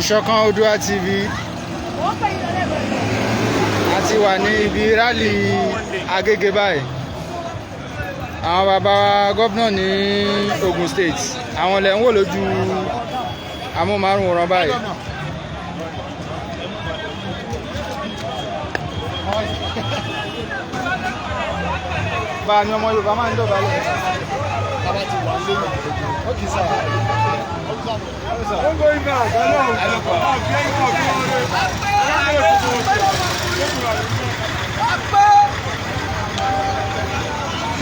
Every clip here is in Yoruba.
Ìṣọ̀kan Oòduà TV àti wà ní ibi rálì Agége báyìí. Àwọn bàbá gómìnà ní Ogun State àwọn lẹ̀ ń wò lójú amóhùnmáwòrán báyìí. Bá a ní ọmọ Yorùbá máa ń dọ̀bálẹ̀. Bàbá ti wà lórí ó kì í sáà.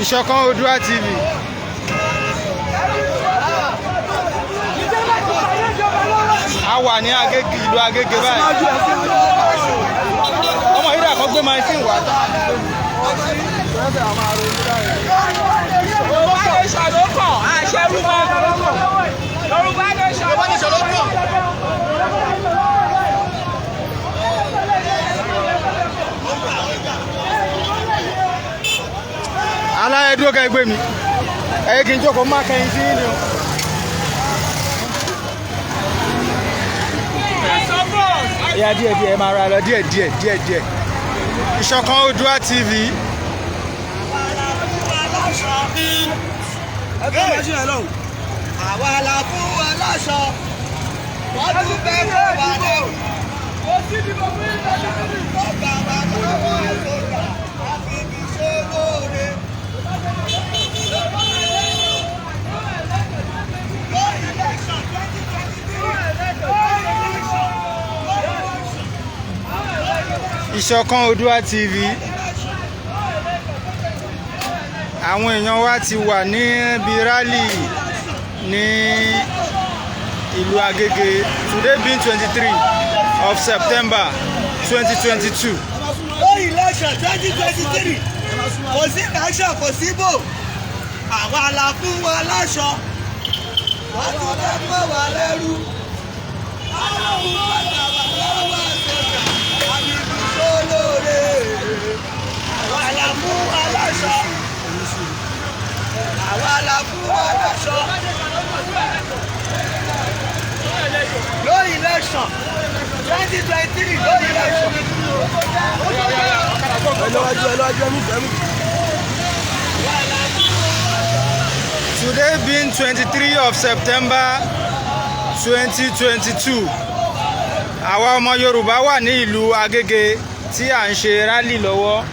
Ìṣọ̀kan Oòduà TV. A wà ní Agége, ìlú Agége báyìí. Ọmọ yìí dà kọ́ gbé máa ń sìn wá. Yorùbá nation ló kàn, àṣẹ rúbọ. Yorùbá nation ló kàn. Aláyé dúró ká ẹgbẹ́ mi. Ẹ̀yẹ́ kí n jókòó má kẹ́yìn sí ní o. Ìyá díẹ̀ máa ra lọ díẹ̀. Ìṣọ̀kan Oòduà TV. Àwa la fún wa láṣọ, wọ́n tún fẹ́ kó wà lé o. Ọba wa lọ́wọ́ ìsọ̀tà, a fi fi ṣe lóore. Ìṣọ̀kan Oòduà TV. Àwọn èèyàn wa ti wà ní ibi rálì ní ìlú Agége. Today being 23 of September 2022. Ó election 2023 kò sí election kò sí bò. Àwa la fún wa láṣọ, wọ́n tún fẹ́ kó wà lẹ́rú. Àwọn ọ̀gá wa lọ́wọ́ ìsọ̀tà, a fi fi ṣe lóore. Àwa la fún wa láṣọ. Àwa la fún wa láṣọ. No election 2023 no election. Today being 23 of September 2022. Àwa ọmọ Yorùbá wà ní ìlú Agége tí à ń ṣe rálì lọ́wọ́.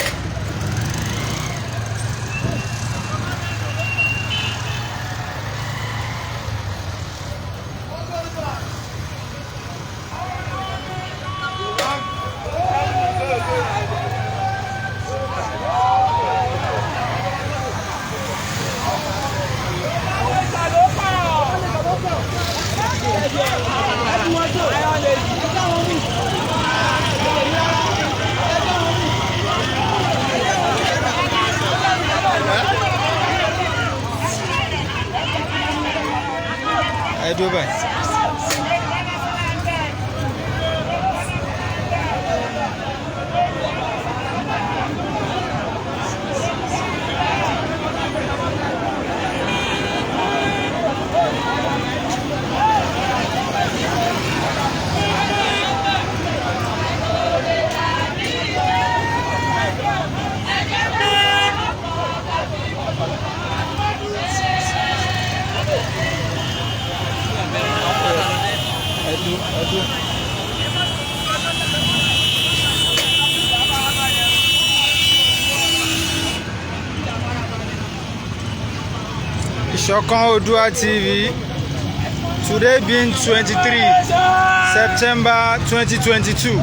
Ẹ dúró báyìí. Ìṣọ̀kan Oòduà TV. Today being 23 September 2022.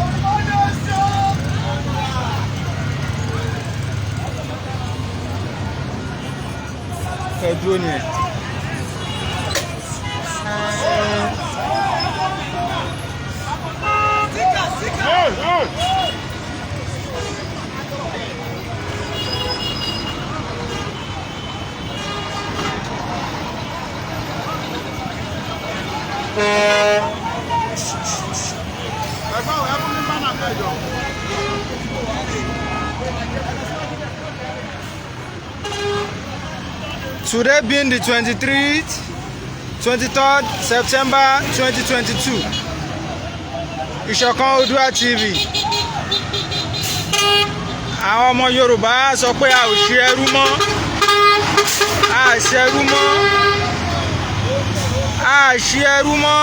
Ẹ dúró ni ẹ. Today being the 23rd September 2022. Ìṣọ̀kan Oòduà TV. Àwọn ọmọ Yorùbá sọ pé a ò ṣe ẹrú mọ́. A ṣe ẹrú mọ́. A ṣe ẹrú mọ́.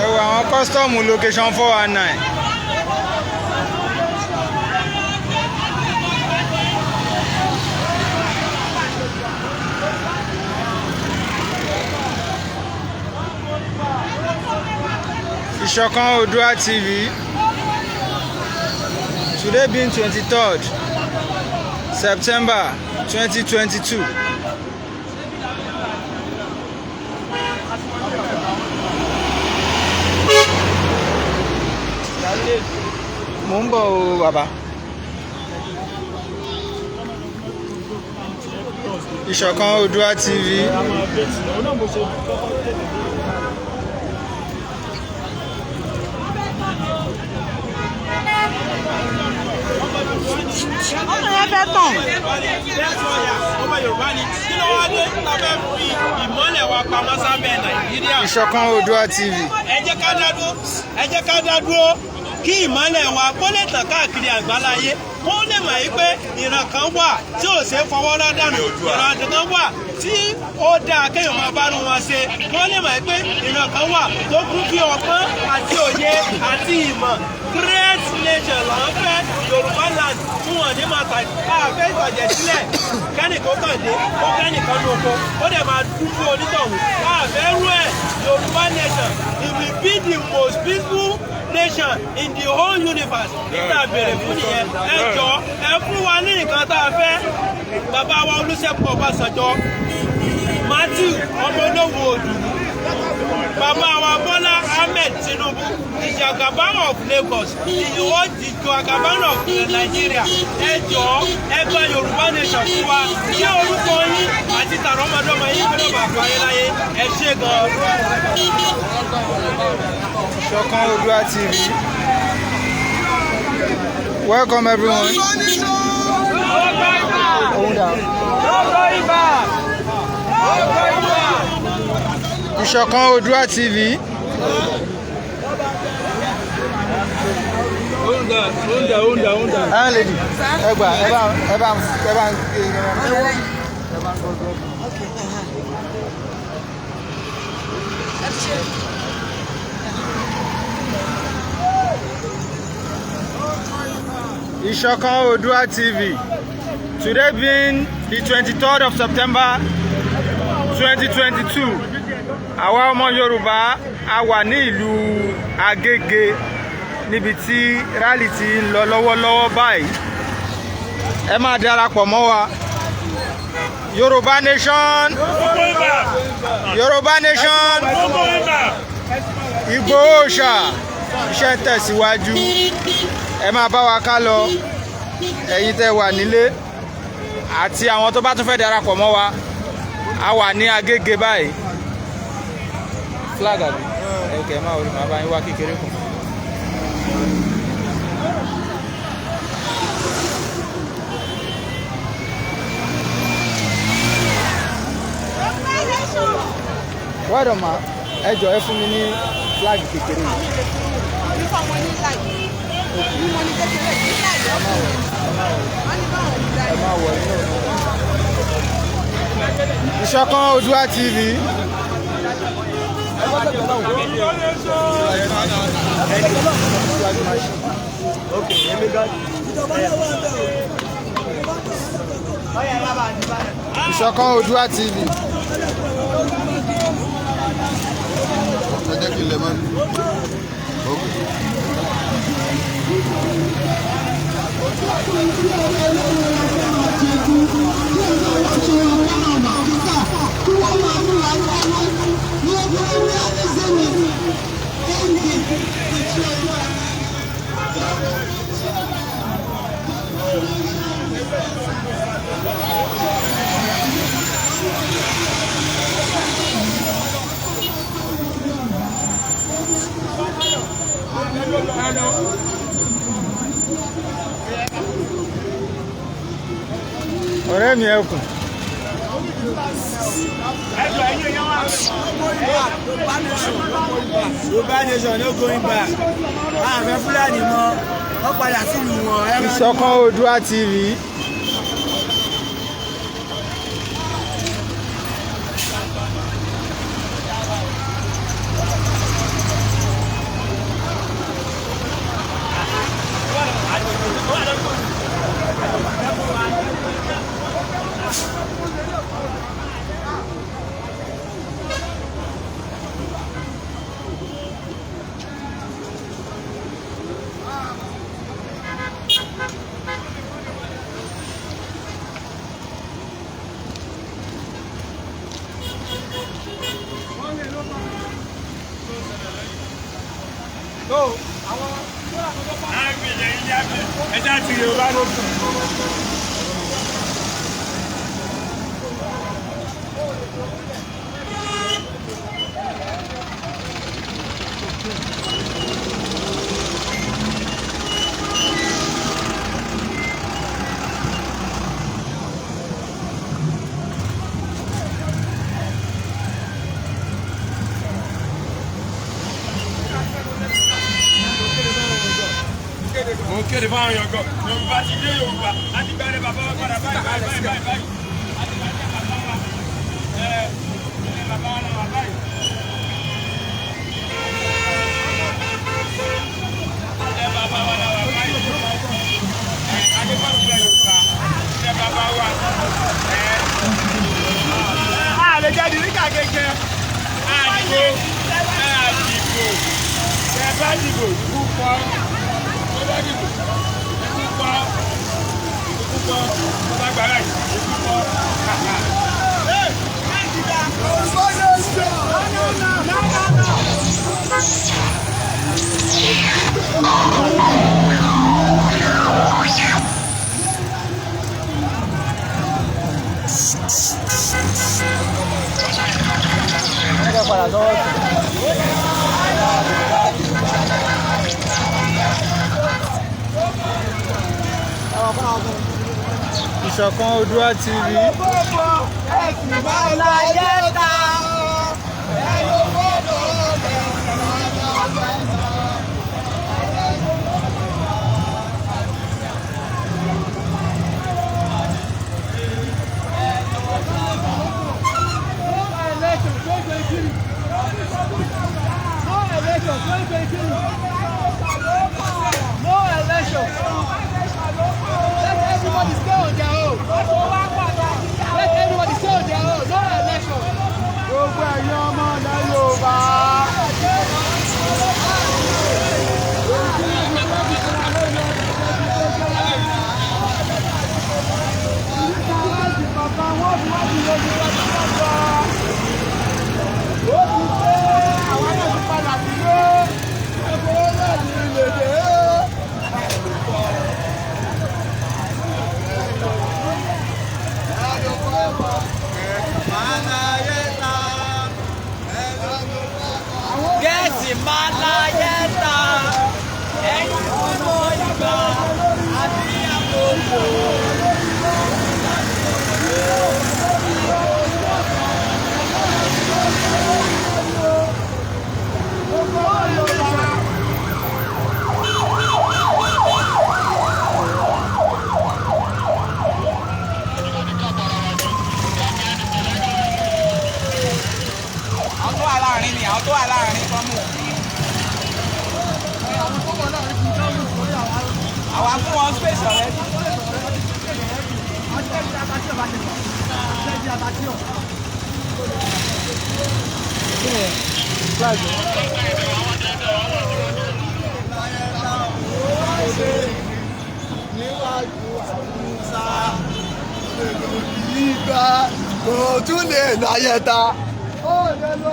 Ẹ wo àwọn kọ́sítọ́ọ̀mù location 419. Ìṣọ̀kan Oòduà TV. Today being 23rd September 2022. Mo ń bọ̀ o bàbá. Ìṣọ̀kan Oòduà TV. Ọmọ yẹn fẹ́ tàn. Ọmọ Yorùbá ni kí ló wá dé tá fẹ́ fi ìmọ́lẹ̀ wa pamọ́ sábẹ́ Nàìjíríà. Ìṣọ̀kan Oòduà TV. Ẹ jẹ́ ká dá dúró kí ìmọ́lẹ̀ wa kó lè tàn káàkiri àgbáláyé kó lè mọ̀ yí pé ìran kan wà tí ò ṣe fọwọ́ ládàánù ìran kan wà tí ó dáa kéèyàn máa bá wọn ṣe kó lè mọ̀ yí pé ìran kan wà tó kún fún ọgbọ́n àti òye àti ìmọ̀. Great nation là ń fẹ́ Yorùbá land fún wọn ní máa fẹ́ ìtàjẹ̀ sílẹ̀ kẹ́nìkan kàn dé ó kẹ́nìkan ní oko ó dẹ̀ máa dúró onítọ̀hún láàfẹ́ rú ẹ̀ Yorùbá nation it will be the most peaceful nation in the whole universe nígbà bèrè fún nìyẹn ẹ jọ ẹ fún wa ní nǹkan tá a fẹ́ bàbá wa Olúṣẹ́gun Ọbásanjọ́ Matthew ọmọ olówó Òdùdú bàbá wa Bọ́lá Ahmed Tinubu the Jagaban of Lagos the Jagaban of Nigeria ẹ jọ ẹ gba Yorùbá nation fún wa kí orúkọ yín àti tàrọmọdọmọ yín kí ló bá parí láyé ẹ ṣé gan. Ìṣọ̀kan Oòduà TV. Welcome everyone. Ìṣọ̀kan Oòduà TV. Ah, lady. Ìṣọ̀kan Oòduà TV. Today being the 23rd of September 2022. Àwa ọmọ Yorùbá a wà ní ìlú Agege níbi tí rally ti ń lọ lọ́wọ́lọ́wọ́ báyìí. Ẹ máa darapọ̀ mọ́ wa. Yorùbá nation. Yorùbá nation. Igboho ṣá. Iṣẹ́ ń tẹ̀síwájú. Ẹ máa bá wa ká lọ. Ẹ̀yin tẹ́ wà nílé àti àwọn tó bá tún fẹ́ darapọ̀ mọ́ wa. A wà ní Agege báyìí. Flag àbí? Okay, máa wọlé máa bá yín wá kékeré kan. Wọ́ọ̀dọ̀ máa ẹ jọ̀ọ́ ẹ fún mi ní flag kékeré yìí. Ìṣọ̀kan Oòduà TV. recharge machine. Okay, let me go. Ìṣọ̀kan Oòduà TV. Ẹ jẹ́ kí n lè mọ́. Ọ̀rẹ́ mi ẹkùn. Yorùbá nation no going back. Àfẹ́ Fúlàní mọ́, wọ́n padà sílùú wọn. Ìṣọ̀kan Oòduà TV. Mo kéde fún àwọn yọ̀gọ̀. Yorùbá ti dé Yorùbá. Láti bẹ̀rẹ̀ bàbá wa padà báyìí. Láti bẹ̀rẹ̀ bàbá wa. Bàbá wa náà wà báyìí. Bàbá wa náà wà báyìí. Adebayo Yorùbá. Bàbá wa. A lè jáde ní kàkẹ́kẹ́. Àdìbò. Ẹ bá dìbò púpọ̀. Ìṣọ̀kan Oòduà TV. No election. Let everybody stay on their own. Let everybody stay on their own. No election.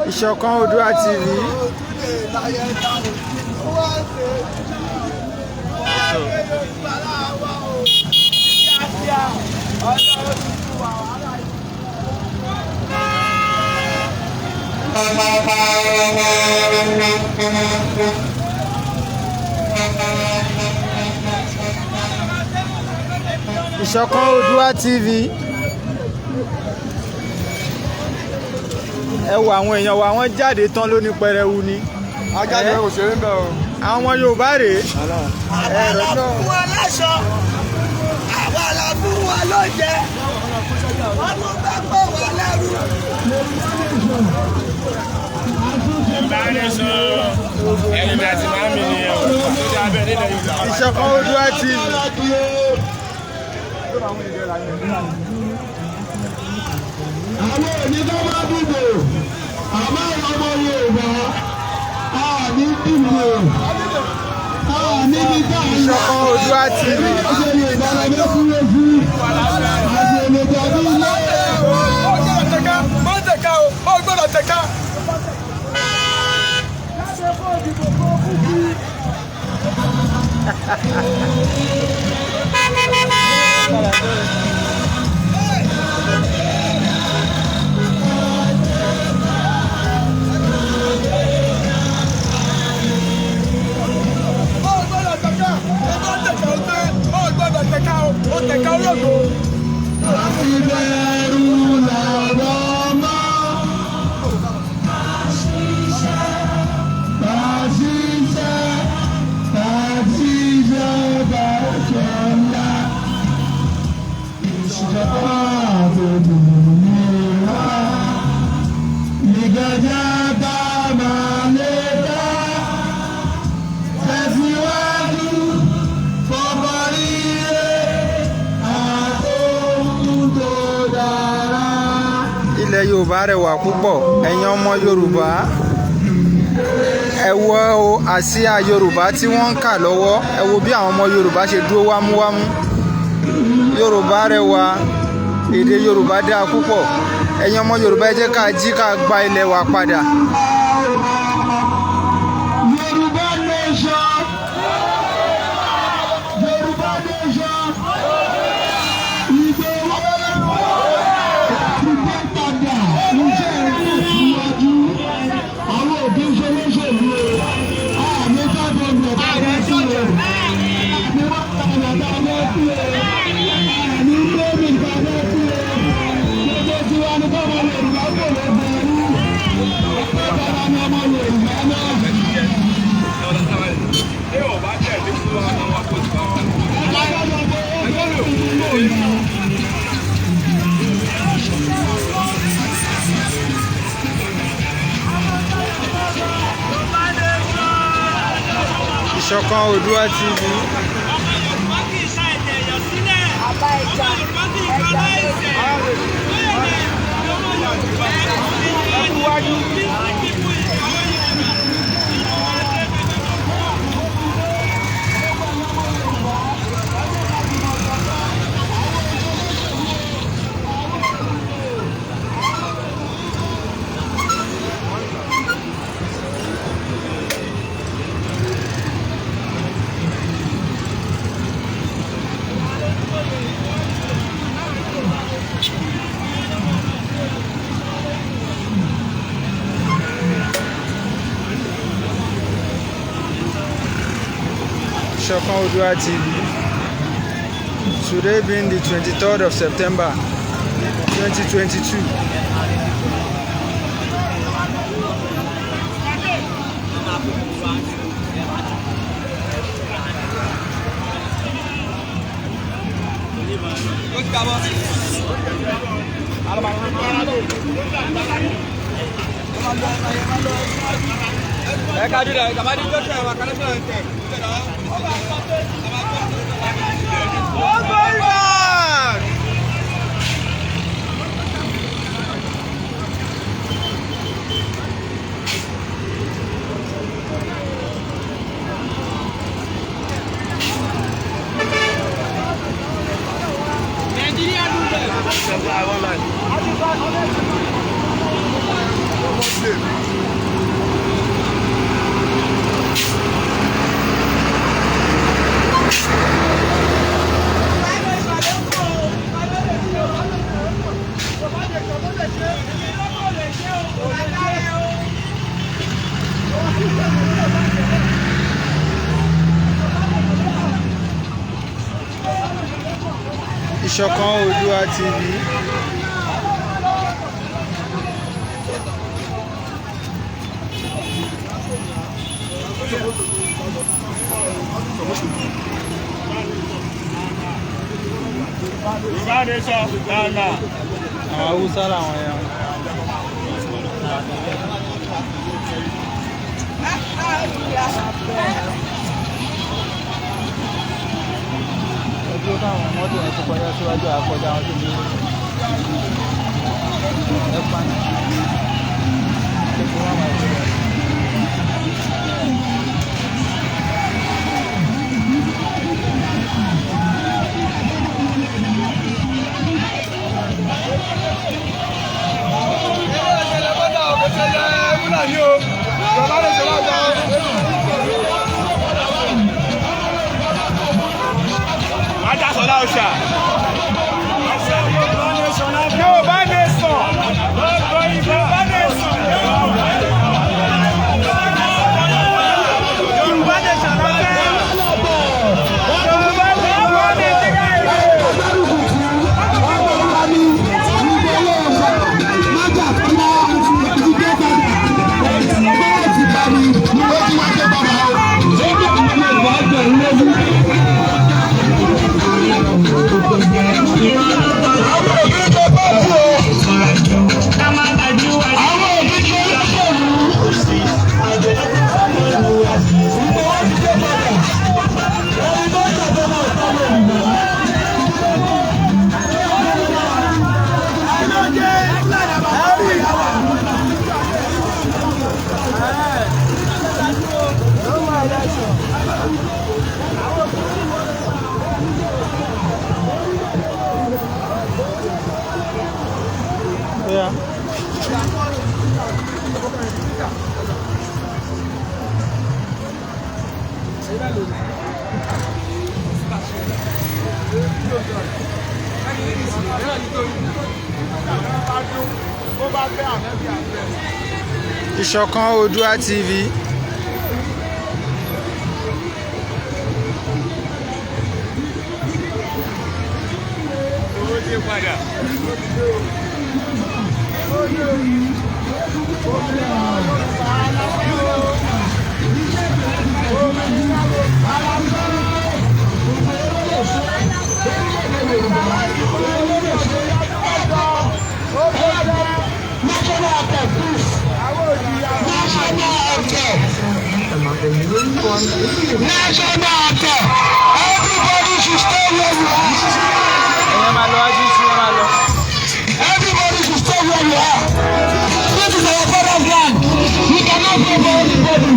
Ìṣọ̀kan Oòduà TV. Ìṣọ̀kan Oòduà TV. Ẹ wo àwọn èèyàn wa wọ́n jáde tán lóní pẹrẹwu ni. Ajáde kò ṣeré ń bẹ̀ o. Àwọn ọmọ Yorùbá rèé. Àwa la fún wa láṣọ, àwa la fún wa lóúnjẹ, wọ́n tún bá pọ̀ wá lẹ́rú. Ẹ̀yin àti màmí ni ẹ̀ tó dé abẹ́ nílẹ̀ Yorùbá. Ìṣọ̀kan Oòduà TV. Àwọn onídọ́ máa dìbò, àmọ́ ọmọ Yorùbá, a ní dìbò, a ní ní káàkiri. Ìṣọ̀kan Oòduà TV. Àṣẹ Yorùbá la bẹ́ kúrò fún, àṣẹ Yorùbá bí ilé. Ó gbọ́dọ̀ tẹ̀ka, ó tẹ̀ka o, ó gbọ́dọ̀ tẹ̀ka. Ìbẹ̀rù làwọn máa ṣiṣẹ́ bàjẹ́ ńlá. Ìṣèjọba àbòmìnira ìgbẹ́jà bá máa lè dá tẹ̀síwájú fọ́bọ̀ ire àtòhun tó dára. Ilẹ̀ Yorùbá rẹwà púpọ̀. Ẹ̀yin ọmọ Yorùbá, ẹ wo àsíá Yorùbá tí wọ́n ń kà lọ́wọ́. Ẹ wo bí àwọn ọmọ Yorùbá ṣe dúró wámúwámú. Yorùbá rẹwà, èdè Yorùbá dáa púpọ̀. Ẹ̀yin ọmọ Yorùbá, ẹ jẹ́ ká jí ká gba ilẹ̀ wa padà. Yorùbá nation, Yorùbá nation, Igboho ti dé padà iṣẹ́ ìtẹ̀síwájú. Àwọn òbí ṣolóṣèlú o, àmì sábẹ̀ gbọ̀dọ̀ bá sí o, àmì wọ́n padà bá bá sí o, àmì gbẹ́mí bá bá sí o. Gbogbo tí wọ́n ní bọ́mọ Yorùbá kò lè bẹ̀rù. Bàbá ni ọmọ Yorùbá náà. Ìṣọ̀kan Oòduà TV. Ìṣọ̀kan Oòduà TV. Today being the 23rd of September 2022. Ìṣọ̀kan Oòduà TV. Àwọn Haúsá làwọn yẹn. Ojú táwọn mọ́tò yẹn ti kọjá síwájú àkọjá wọn tó ní ẹ̀pá náà. Ìṣọ̀kan Oòduà TV. National anthem. Everybody should stay where you are. Everybody should stay where you are. This is our father's land. We cannot go for anybody.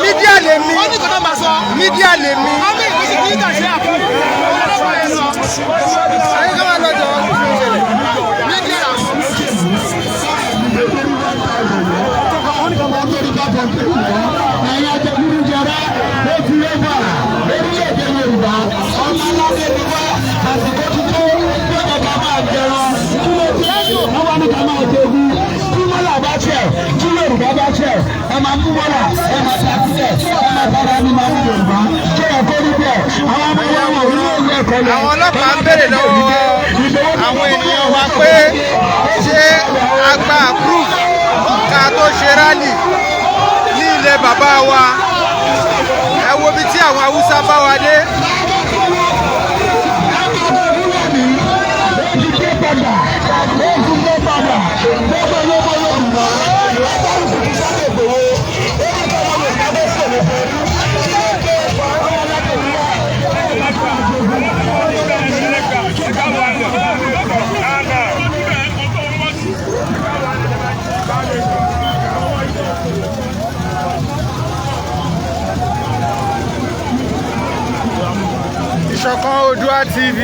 Mídíà lèmi. Mídíà lèmi. Ayé ká máa lọ jọ mídíà. ṣẹ̀ ẹ máa mú wọ́lá ẹ máa ṣàkíyẹ̀ ẹ máa bára ní máa mú Yorùbá ṣé ẹ kó níbẹ̀ àwọn ọmọ ìyá wọn ní ilé ẹ̀kọ́ lọ. àwọn ọlọ́pàá ń béèrè lọ́wọ́ àwọn ènìyàn wa pé ṣé a gba proof ká tó ṣe rálì ní ilẹ̀ bàbá wa ẹ wo bí tí àwọn Haúsá bá wa dé. Ìṣọ̀kan Oòduà TV.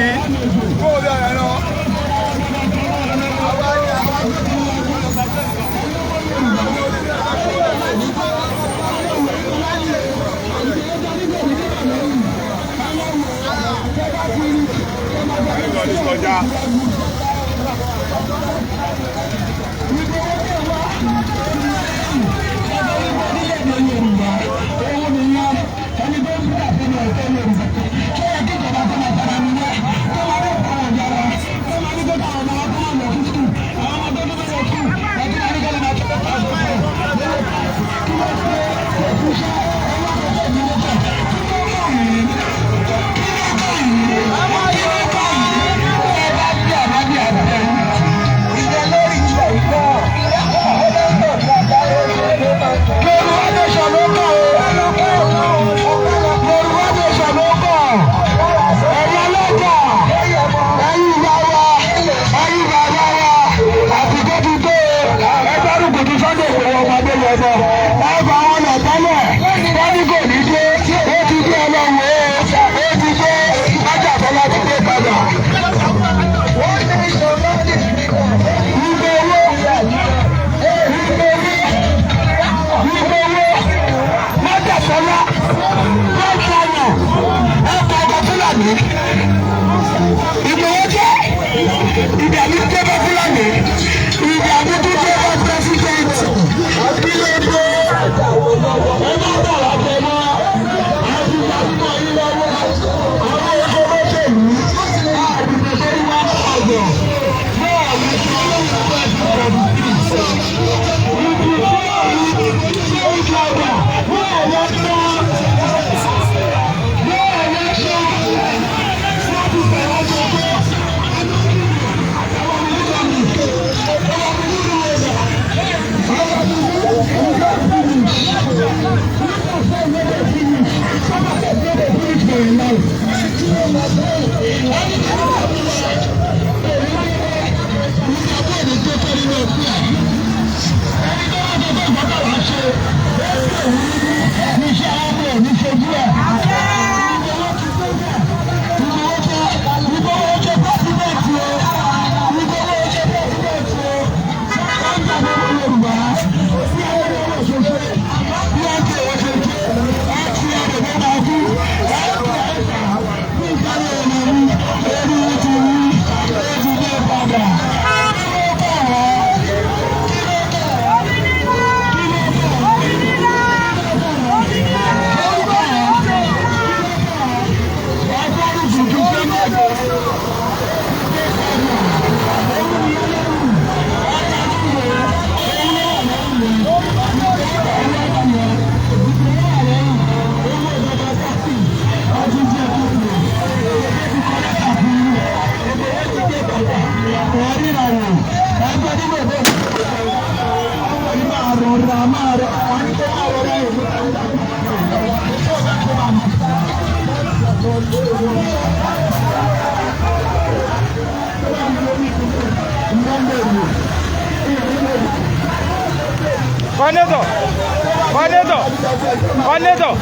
Kọ́nẹ́tọ̀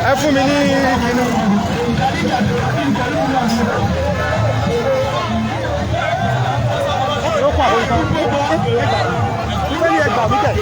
ẹ fún mi ní kíní. Ló pa àwọn ìkan. Ìwé ni ẹgbàá mi tẹ̀.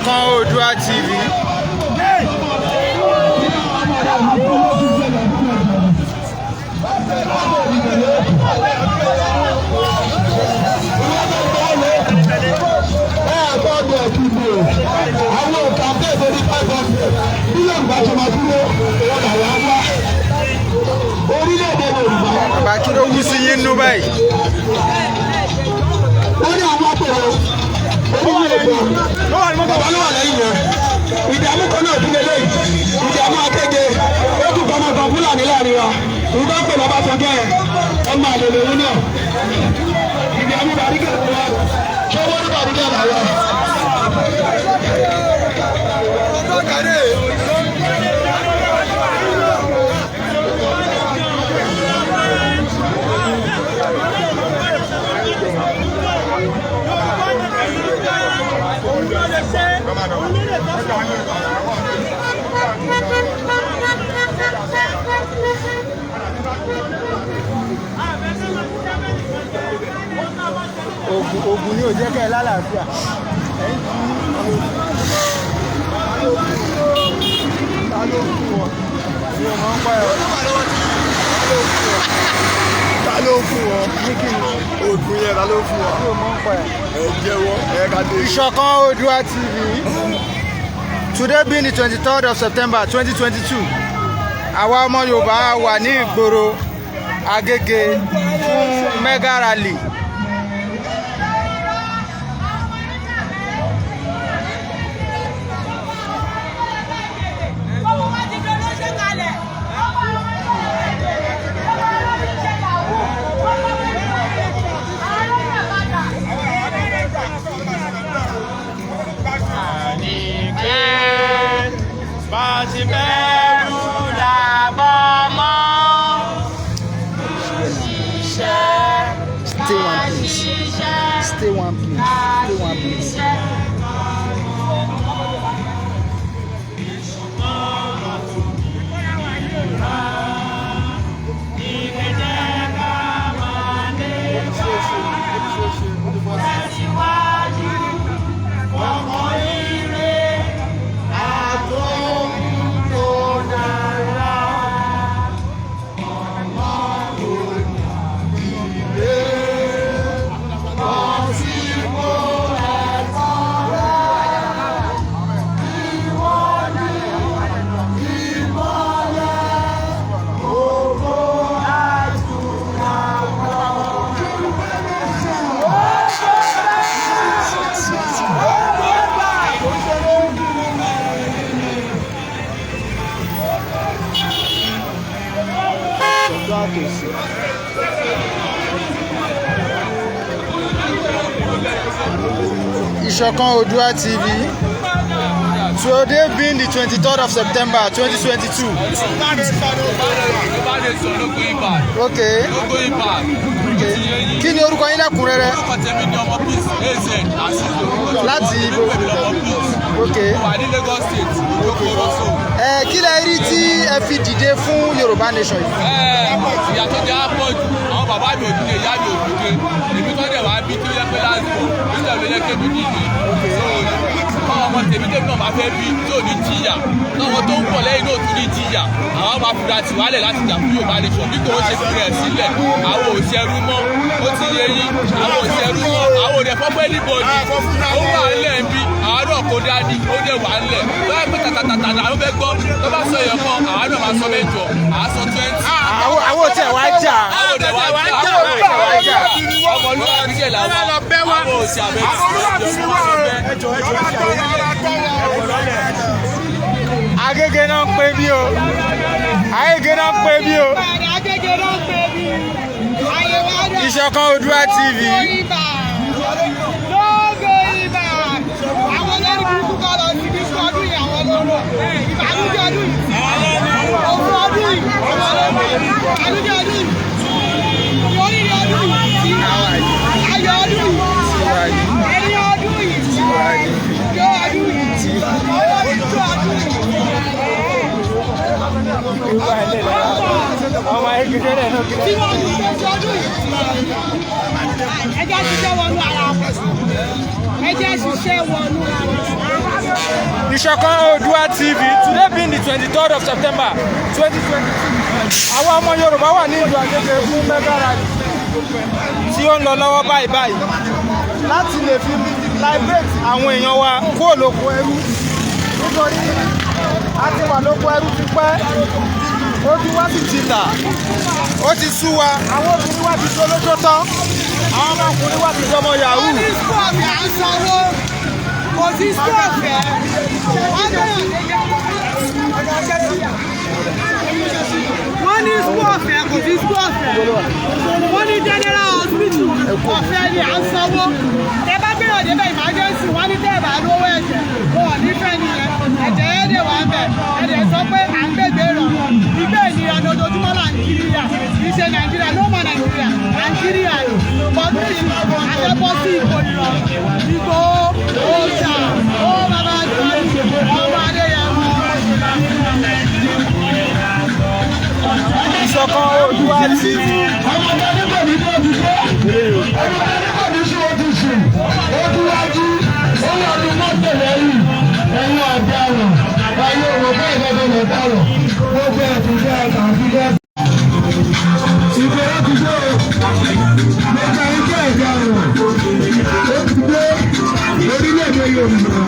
Ìṣọ̀kan Oòduà TV. Bàbá kí ló wú sí yín nú báyìí? Ìdààmú kan náà tún lélẹ́yìn, ìdààmú akéde, ó tún kọ́ ọmọ kan Fúlàní láàrin wa, ìgbà pé bàbá sọ́jọ́ ẹ̀ ọmọ àlèlè òun náà. Ìdààmú bàríkẹ̀ ló wà, ṣé wọ́n ní bàríkẹ̀ làwọn? Ògùn ni ò jẹ́ kẹ́ ẹ lálàáfíà. Ta ló fún wọn? Ògùn yẹn ta ló fún wọn? Ẹ jẹ́wọ́, ẹ ká dé. Ìṣọ̀kan Oòduà TV. Today being the 23rd of September 2022. Àwa ọmọ Yorùbá wà ní ìgboro Agege fún mega rally. Stay one place. Ìṣọ̀kan Oòduà TV. Today being the 23rd of September 2022. Okay. Kí ni orúkọ yín lẹ́kùnrẹ́rẹ́? Láti ibo? Okay. Kí lẹ rí tí ẹ fi dìde fún Yorùbá Nation yìí? Ìyá tó jẹ́ àpọ̀jù, àwọn bàbá mi ò dìde, ìyá mi ò dìde. Èmi tó dẹ̀ wá bí tó yẹ pé láti bọ̀, nígbà ló yẹ kébi dìde. Àwọn ọmọ tèmi tèmi náà máa fẹ́ bí tí ò ní jìyà. Àwọn tó ń pọ̀ lẹ́yìn náà tún ní jìyà. Àwọn máa fura tiwálẹ̀ láti jà fún Yorùbá Nation. Bí kò ṣe fi rẹ̀ sílẹ̀, àwọn ò ṣẹrú mọ́. Ó ti yé yín, àwọn ò ṣẹrú mọ́. Àwọn ò dẹ̀ fọ́pẹ́ níbọ̀dì. Ó wà ńlẹ̀ ń bí, àwọn náà kó dání, ó dẹ̀ wà ńlẹ̀. Lọ́wọ́ pé tàtàtàtà làwọn fẹ́ gbọ́. Tó bá sọ èèyàn kan, àwọn náà máa sọ mẹ́jọ, àá sọ 20. Àwọn ò tẹ̀ wá jà. Àwọn ò tẹ̀ wá jà. Ọmọlúwàbí jẹ̀ làwọn. Àwọn ò ṣe àbẹ̀tì. Agege náà ń pè bí o. Agege náà ń pè bí o. Ìṣọ̀kan Oòduà TV. Àwọn olórí burúkú kọ́ lọ sí bí ọdún yìí àwọn olóró. Ìbànújẹ́ ọdún yìí. Òfin ọdún yìí. Ìbànújẹ́ ọdún yìí. Oríire ọdún yìí. Ayọ̀ ọdún yìí. Ẹni ọdún yìí. Ìjọ ọdún yìí. Ọmọ ẹgbẹ́ rẹ̀ náà kí tí wọ́n ń ṣe ọdún yìí. Ẹjẹ́ ṣiṣẹ́ wọnú ara wọn. Ẹjẹ́ ṣiṣẹ́ wọnú ara wọn. Ìṣọ̀kan Oòduà TV, today being the 23rd of September 2022. Àwọn ọmọ Yorùbá wà ní ìlú Agége fún mega rally tí ó ń lọ lọ́wọ́ báyìí láti lè fi liberate àwọn èèyàn wa kúrò lóko ẹrú, nítorí a ti wà lóko ẹrú ti pẹ́, ojú wa sì ti là, ó ti sú wa, àwọn obìnrin wa ti dolójó tán, àwọn ọmọkùnrin wa ti dọmọ yahoo. Wọ́n ní spọ́ọ̀fì à ń sanwó, kò sí spọ́ọ̀fì ẹ̀. Wọ́n ní spọ́ọ̀fì ẹ̀, kò sí spọ́ọ̀fì ẹ̀. Wọ́n ní general hospital ọ̀fẹ́ ni à ń sanwó. Tẹ bá gbé òde bẹ́ẹ̀ emergency, wọ́n ní tẹ́ ẹ̀ bá lówó ẹ̀jẹ̀, wọn ò nífẹ̀ẹ́ nìyẹn. Ẹ̀jẹ̀ yẹn dè wá bẹ̀, ẹ̀jẹ̀ sọ pé à ń gbègbè rọ̀. Ìgbé ìnira lójoojúmọ́ là ń kiri yà. Ìṣe Nàìjíríà ló mọ Nàìjíríà, à ń kiri yà ni. Bọ́dún yìí àtẹ́bọ́ sí ìkó ìrọ̀. Igboho, Òòṣà, ó bàbá àjọ ọmọ Adéyẹmọ. Ìṣọ̀kan Oòduà TV. Orílẹ̀-èdè Yorùbá.